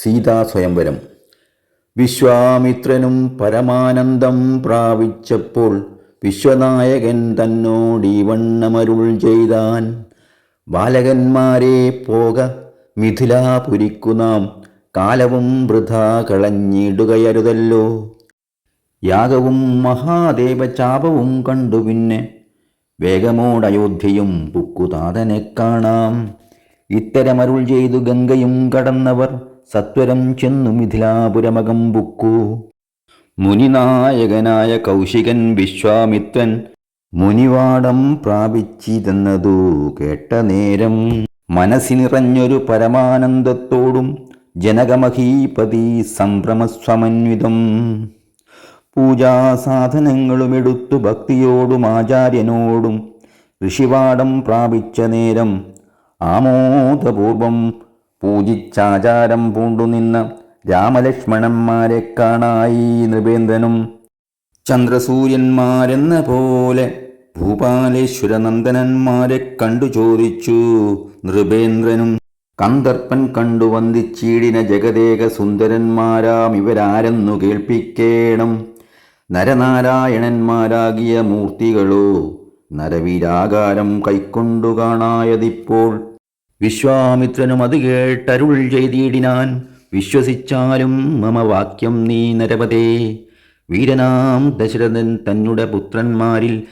സീതാസ്വയംവരം. വിശ്വാമിത്രനും പരമാനന്ദം പ്രാപിച്ചപ്പോൾ വിശ്വനായകൻ തന്നോടീവണ്ണമരുൾ ചെയ്താൻ. ബാലകന്മാരെ പോക മിഥിലാപുരിക്കു നാം, കാലവും വൃഥാ കളഞ്ഞിടുകയരുതല്ലോ. യാഗവും മഹാദേവചാപവും കണ്ടു പിന്നെ വേഗമോടയോധ്യയും പുക്കുതാതനെ കാണാം. ഇത്തരമരുൾ ചെയ്തു ഗംഗയും കടന്നവർ സത്വരം ചെന്നു മിഥിലാപുരമകം പുക്കു. മുനിനായകനായ കൗശികൻ വിശ്വാമിത്രൻ മുനിവാടം പ്രാപിച്ചിതെന്നതു കേട്ട നേരം മനസ്സിനിറഞ്ഞൊരു പരമാനന്ദത്തോടും ജനകമഹീപതി സംഭ്രമസ്വമന്വിതം. പൂജാസാധനങ്ങളുമെടുത്തു ഭക്തിയോടും ആചാര്യനോടും ഋഷിവാടം പ്രാപിച്ച നേരം ആമോദപൂർവം പൂജിച്ചാചാരം പൂണ്ടുനിന്ന രാമലക്ഷ്മണന്മാരെ കാണായി നൃപേന്ദ്രനും. ചന്ദ്രസൂര്യന്മാരെന്ന പോലെ ഭൂപാലേശ്വരനന്ദനന്മാരെ കണ്ടു ചോദിച്ചു നൃപേന്ദ്രനും. കന്ദർപ്പൻ കണ്ടു വന്ദിച്ചീടിന ജഗദേക സുന്ദരന്മാരാം ഇവരാരെന്നു കേൾപ്പിക്കേണം. നരനാരായണന്മാരാകിയ മൂർത്തികളോ നരവീരാകാരം കൈക്കൊണ്ടു കാണായതിപ്പോൾ. വിശ്വാമിത്രനും അത് കേട്ടരുൾ ചെയ്തിടിനാൻ. വിശ്വസിച്ചാലും മമ വാക്യം നീ നരപതേ. വീരനാം ദശരഥൻ തന്നെ പുത്രന്മാരിൽ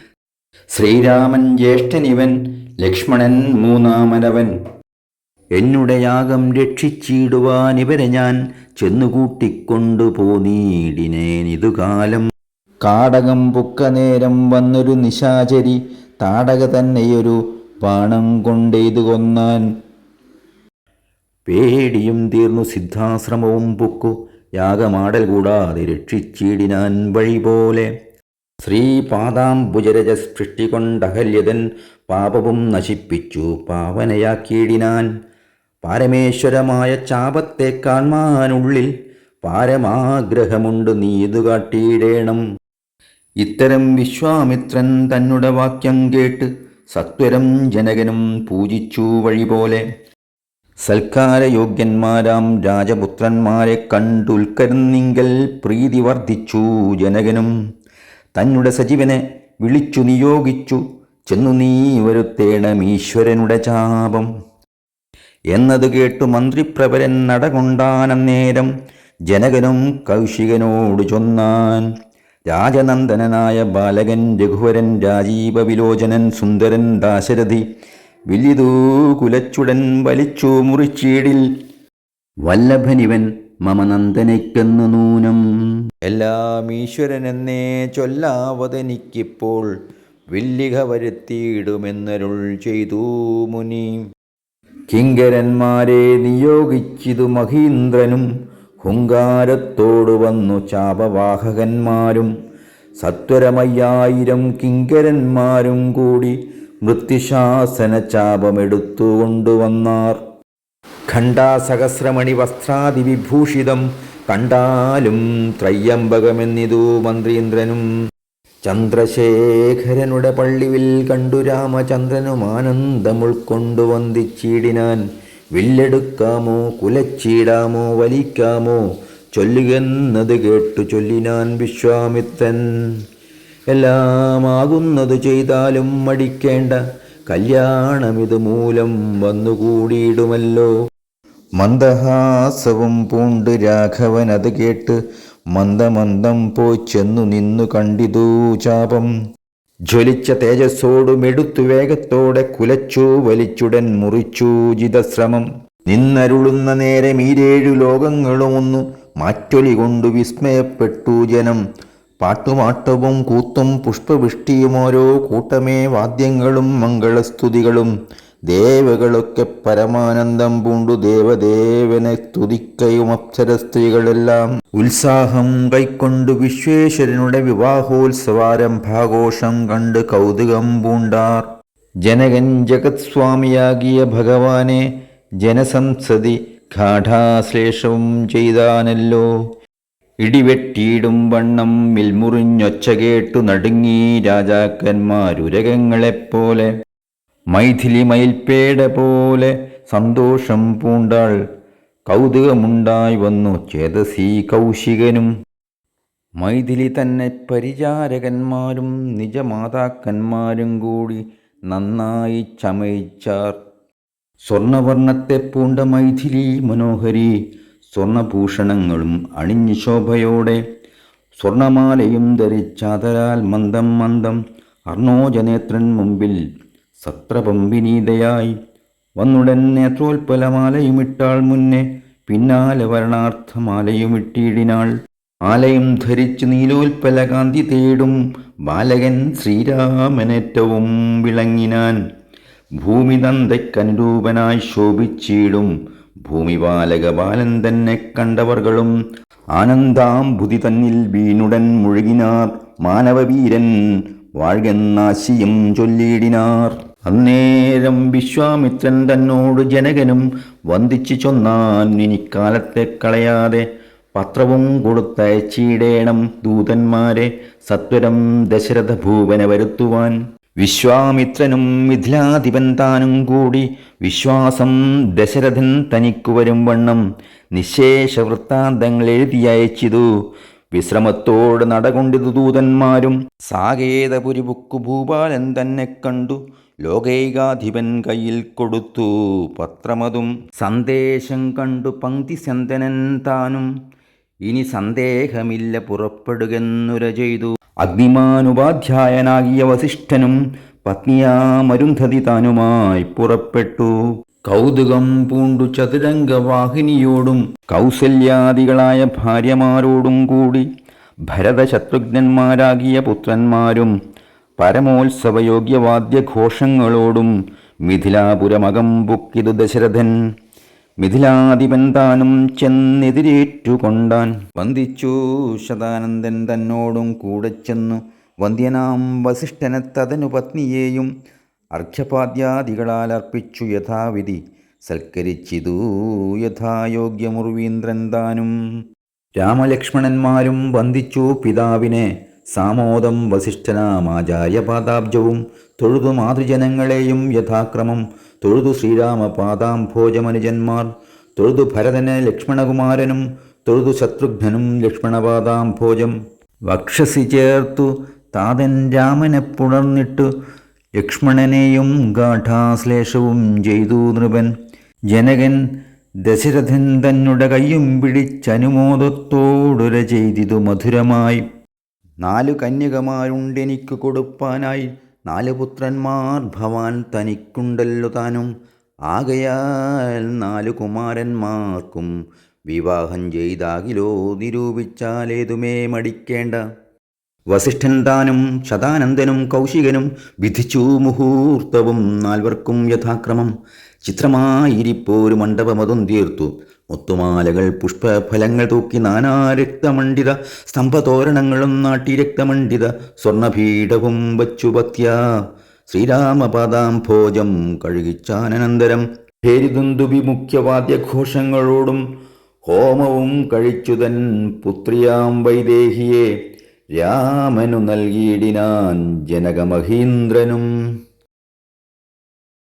ശ്രീരാമൻ ജ്യേഷ്ഠനിവൻ, ലക്ഷ്മണൻ മൂന്നാമനവൻ. എന്നുടെ യാഗം രക്ഷിച്ചിടുവാൻ ഇവരെ ഞാൻ ചെന്നുകൂട്ടിക്കൊണ്ടു പോന്നീടിനേനിതുകാലം. കാടകം പുക്ക നേരം വന്നൊരു നിശാചരി താടക തന്നെയൊരു ബാണം കൊണ്ടെയ്തു കൊന്നാൻ. പേടിയും തീർന്നു സിദ്ധാശ്രമവും പുക്കു, യാഗമാടൽ കൂടാതെ രക്ഷിച്ചിടിനാൻ വഴി പോലെ. ശ്രീപാദാംബുജരജസ്പൃഷ്ടി കൊണ്ടഹല്യതൻ പാപവും നശിപ്പിച്ചു പാവനയാക്കിയിടിനാൻ. പാരമേശ്വരമായ ചാപത്തെ കാൺമാനുള്ളിൽ പാരമാഗ്രഹമുണ്ട് നീതു കാട്ടിയിടേണം. ഇത്തരം വിശ്വാമിത്രൻ തന്നെ വാക്യം കേട്ട് സത്വരം ജനകനും പൂജിച്ചു വഴി പോലെ. സൽക്കാരയോഗ്യന്മാരാം രാജപുത്രന്മാരെ കണ്ടുൽക്കരുന്നിങ്കൽ പ്രീതി വർദ്ധിച്ചു ജനകനും. തന്നെ സജീവനെ വിളിച്ചു നിയോഗിച്ചു ചെന്നു നീ വരുത്തേണം ഈശ്വരനുടെ ചാപം. എന്നത് കേട്ടു മന്ത്രിപ്രവരൻ നടകൊണ്ടാനന്നേരം ജനകനും കൗശികനോട് ചൊന്നാൻ. രാജനന്ദനായ ബാലകൻ രഘുവരൻ, രാജീവ വിലോചനൻ സുന്ദരൻ ദാശരഥി, വില്ലിതൂ കുലച്ചുടൻ വലിച്ചു മുറിച്ചീടിൽ. വല്ലഭനിവൻ മമ നന്ദനയ്ക്കെന്നു നൂനം. എല്ലാം ഈശ്വരനെന്നേ ചൊല്ലാവതെനിക്കിപ്പോൾ, വില്ലിക വരുത്തിയിടുമെന്നരുൾ ചെയ്തു മുനി. കിങ്കരന്മാരെ നിയോഗിച്ചിതു മഹീന്ദ്രനും, ഹുങ്കാരത്തോടു വന്നു ചാപവാഹകന്മാരും. സത്വരമയ്യായിരം കിങ്കരന്മാരും കൂടി മൃത്യുശാസന ചാപമെടുത്തുകൊണ്ടുവന്നാർ. ഖണ്ഡാസഹസ്രമണി വസ്ത്രാദിവിഭൂഷിതം കണ്ടാലും ത്രയ്യംബകമെന്നിതു മന്ത്രീന്ദ്രനും. ചന്ദ്രശേഖരനുടെ പള്ളിവിൽ കണ്ടു രാമചന്ദ്രനും ആനന്ദമുൾക്കൊണ്ടു വന്ദിച്ചിടിനാൻ. വില്ലെടുക്കാമോ കുലച്ചിടാമോ വലിക്കാമോ ചൊല്ലുകെന്നത് കേട്ടു ചൊല്ലിനാൻ വിശ്വാമിത്രൻ. എല്ലാമാകുന്നത് ചെയ്താലും മടിക്കേണ്ട, കല്യാണമിതു മൂലം വന്നുകൂടിയിടുമല്ലോ. മന്ദഹാസവും പൂണ്ട് രാഘവൻ അത് കേട്ട് മന്ദമന്ദം പോയി ചെന്നു നിന്നു കണ്ടിതു ചാപം. ജ്വലിച്ച തേജസ്സോടുമെടുത്തു വേഗത്തോടെ കുലച്ചു വലിച്ചുടൻ മുറിച്ചു ജിതശ്രമം. നിന്നരുളുന്ന നേരം ഈരേഴു ലോകങ്ങളുമൊന്നു മാറ്റൊലി കൊണ്ടു വിസ്മയപ്പെട്ടു ജനം. പാട്ടുമാട്ടവും കൂത്തും പുഷ്പവൃഷ്ടിയും ഓരോ കൂട്ടമേ വാദ്യങ്ങളും മംഗളസ്തുതികളും. ദേവകളൊക്കെ പരമാനന്ദം പൂണ്ടു ദേവദേവനെ സ്തുതിക്കയും അപ്സരസ്ത്രീകളെല്ലാം ഉത്സാഹം കൈക്കൊണ്ടു വിശ്വേശ്വരനുടെ വിവാഹോത്സവാരംഭാഘോഷം കണ്ട് കൗതുകം പൂണ്ടാർ. ജനകൻ ജഗത് സ്വാമിയാകിയ ഭഗവാനെ ജനസംസതി ഗാഠാശ്ലേഷവും ചെയ്താനല്ലോ. ഇടിവെട്ടിയിടും വണ്ണം മിൽമുറിഞ്ഞൊച്ച കേട്ടു നടുങ്ങി രാജാക്കന്മാരുരകങ്ങളെപ്പോലെ. മൈഥിലി മയിൽപ്പേട പോലെ സന്തോഷം പൂണ്ടാൾ കൗതുകമുണ്ടായി വന്നു ചേതസീ കൗശികനും. മൈഥിലി തന്നെ പരിചാരകന്മാരും നിജമാതാക്കന്മാരും കൂടി നന്നായി ചമയിച്ചാർ. സ്വർണവർണ്ണത്തെ പൂണ്ട മൈഥിലി മനോഹരി സ്വർണഭൂഷണങ്ങളും അണിഞ്ഞു ശോഭയോടെ സ്വർണമാലയും ധരിച്ചാതരാൽ മന്ദം മന്ദം അർണോജനേത്രൻ മുമ്പിൽ സത്രപംബിനീതയായി വന്നുടൻ നേത്രോൽപ്പലമാലയുമിട്ടാൾ മുന്നേ പിന്നാലെ വരണാർത്ഥമാലയുമിട്ടിടിനാൾ. മാലയും ധരിച്ച് നീലോൽപ്പലകാന്തി തേടും ബാലകൻ ശ്രീരാമനേറ്റവും വിളങ്ങിനാൻ. ഭൂമി തന്തയ്ക്കനുരൂപനായി ശോഭിച്ചിടും ഭൂമിപാലക ബാലൻ തന്നെ കണ്ടവർകളും ആനന്ദാംബുതി തന്നിൽ വീണുടൻ മുഴുകിനാർ. മാനവവീരൻ വാഴ്കെന്നാശിയും ചൊല്ലിയിടിനാർ. അന്നേരം വിശ്വാമിത്രൻ തന്നോട് ജനകനും വന്ദിച്ചു ചൊന്നാൻ, ഇനിക്കാലത്തെ കളയാതെ പത്രവും കൊടുത്തയച്ചിടേണം ദൂതന്മാരെ സത്വരം ദശരഥ ഭൂപനെ വരുത്തുവാൻ. വിശ്വാമിത്രനും മിഥിലാധിപൻ താനും കൂടി വിശ്വാസം ദശരഥൻ തനിക്കു വരും വണ്ണം നിശേഷ വൃത്താന്തങ്ങൾ എഴുതിയയച്ചിതു. വിശ്രമത്തോട് നടകൊണ്ടിതു ദൂതന്മാരും. സാകേതപുരിപുക്കു ഭൂപാലൻ തന്നെ കണ്ടു ലോകൈകാധിപൻ കയ്യിൽ കൊടുത്തു പത്രമതും. സന്ദേശം കണ്ടു പങ്ക്തിസന്തനൻ താനും ഇനി സന്ദേഹമില്ല പുറപ്പെടുകെന്നുര ചെയ്തു. അഗ്നിമാനുപാധ്യായനാകിയ വസിഷ്ഠനും പത്നിയാമരുന്ധതി താനുമായി പുറപ്പെട്ടു. കൗതുകം പൂണ്ടു ചതുരംഗവാഹിനിയോടും കൗസല്യാദികളായ ഭാര്യമാരോടും കൂടി ഭരതശത്രുഘ്നന്മാരാകിയ പുത്രന്മാരും പരമോത്സവയോഗ്യവാദ്യഘോഷങ്ങളോടും മിഥിലാപുരമകം പുക്കിതു ദശരഥൻ. മിഥിലാധിപൻ താനും ചെന്നെതിരേറ്റുകൊണ്ടാൻ. വന്ദിച്ചു ശതാനന്ദൻ തന്നോടും കൂടെ ചെന്നു വന്ധ്യനാം വസിഷ്ഠനെ തതനു പത്നിയെയും അർഘ്യപാദ്യാദികളാൽ അർപ്പിച്ചു യഥാവിധി സൽക്കരിച്ചിതു യഥായോഗ്യമുർവീന്ദ്രൻ താനും. രാമലക്ഷ്മണന്മാരും വന്ദിച്ചു പിതാവിനെ സാമോദം വസിഷ്ഠനാമാചാര്യപാദാബ്ജവും തൊഴുതു മാതൃജനങ്ങളെയും യഥാക്രമം തൊഴുതു ശ്രീരാമപാദാംഭോജമനുജന്മാർ തൊഴുതു ഭരതനെ ലക്ഷ്മണകുമാരനും തൊഴുതു ശത്രുഘ്നനും ലക്ഷ്മണപാദാംഭോജം വക്ഷസി ചേർത്തു താതൻ രാമനെ പുണർന്നിട്ടു ലക്ഷ്മണനെയും ഗാഠാശ്ലേഷവും ചെയ്തു നൃപൻ. ജനകൻ ദശരഥൻ തന്നുടെ കയ്യും പിടിച്ചനുമോദത്തോടുര ചെയ്തിതു മധുരമായി. 4 കന്യകമാരുണ്ടെനിക്കു കൊടുപ്പാനായി 4 പുത്രന്മാർ ഭവാൻ തനിക്കുണ്ടല്ലോ താനും. ആകയാൽ 4 കുമാരന്മാർക്കും വിവാഹം ചെയ്താകിലോ നിരൂപിച്ചാലേതുമേ മടിക്കേണ്ട. വസിഷ്ഠൻ താനും ശതാനന്ദനും കൗശികനും വിധിച്ചു മുഹൂർത്തവും 4 യഥാക്രമം. ചിത്രമായിരിപ്പോരു മണ്ഡപമതും തീർത്തു. മുത്തുമാലകൾ പുഷ്പഫലങ്ങൾ തൂക്കി നാനാരക്തമണ്ഡിത സ്തംഭതോരണങ്ങളും നാട്ടി രക്തമണ്ഡിത സ്വർണപീഠവും വച്ചു ഭക്ത്യാ ശ്രീരാമപാദാംഭോജം കഴുകിച്ചാനന്തരം ഭേരിദുന്ദുബി മുഖ്യവാദ്യഘോഷങ്ങളോടും ഹോമവും കഴിച്ചുതൻ പുത്രിയാം വൈദേഹിയെ രാമനു നൽകിയിടിനാൻ ജനകമഹീന്ദ്രനും.